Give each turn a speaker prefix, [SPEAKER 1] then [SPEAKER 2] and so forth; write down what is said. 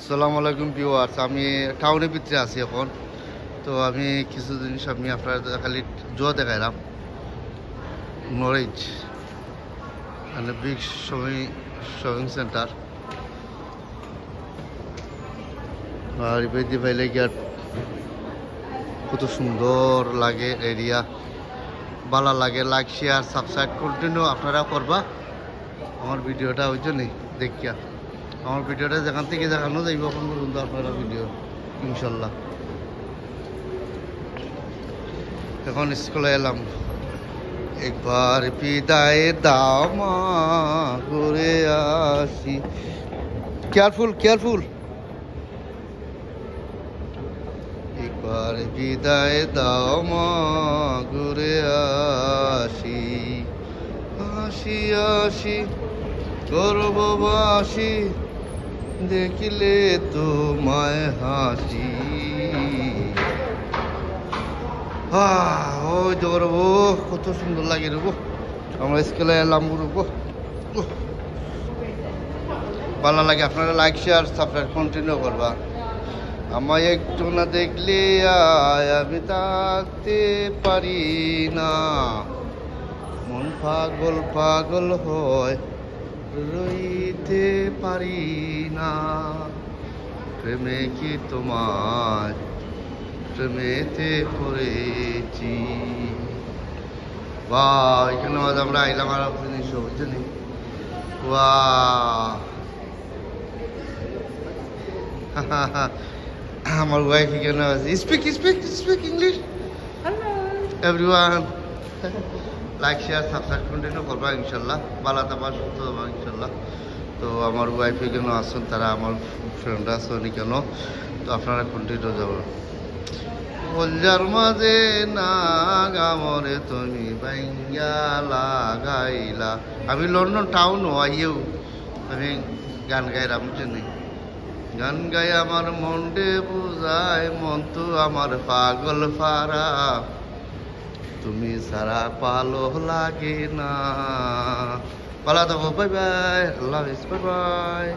[SPEAKER 1] আসসালামু আলাইকুম ভিউয়ার্স। আমি টাউনের ভিতরে আছি এখন। তো আমি কিছু জিনিস আমি আপনার খালি দেখাইলাম। নলেজ মানে বিগ শপিং সেন্টার আর বেদি ভাইলে গিয়ে কত সুন্দর লাগে এরিয়া, ভালো লাগে। লাইক শেয়ার সাবস্ক্রাইব কন্টিনিউ আপনারা করবা আমার ভিডিওটা, ওই জন্যই দেখিয়া আমার ভিডিওটা যেখান থেকে দেখানো যাইব এখন পর্যন্ত আপনারা ভিডিও ইনশাল্লাহ। এখন স্কুলে এলাম, একবার বিদায় দাও মা ঘুরে আসি। Careful careful. একবার বিদায় দাও মা ঘুরে আসি, আসি আসি গর্ববাসী দেখিলে তোমায় হাসি। ওই দৌড়বো, কত সুন্দর লাগে রে গো। আমরা স্কুলে এলাম গো, ভালো লাগে। আপনারা লাইক শেয়ার সাবস্ক্রাইব কন্টিনিউ করবা। আমায় একটু না দেখলে আমি থাকতে পারি না, মন পাগল পাগল হয় রইতে পারি না। প্রেমে কি তোমার প্রেমেতে পড়েছি। বা এখানে আমরা আইলাম আর জিনিস বুঝলি। আমার ওয়াইফ এখানে আছে। Speak speak speak English. Everyone like share subscribe continue করবা ইনশাল্লাহ। ভালো থাকবা, সুস্থ থাকবা ইনশাল্লাহ। তো আমার ওয়াইফ এখানে আসছেন, তারা আমার ফ্রেন্ড আছেন কেন, তো আপনারা কন্টিনিউ যাবেন। বলজার মাঝে না গামরে তুমি বাইঙ্গা লাগাইলা। আমি লন্ডন টাউন আইয়েও আমি গান গাইলাম, বুঝলি। গান গাই আমার মনডে বুঝায়, মন তো আমার পাগল পারা, তুমি সারা পালো লাগে না। পালা তো বাই বাই, আল্লাহ হাফেজ, বাই বাই।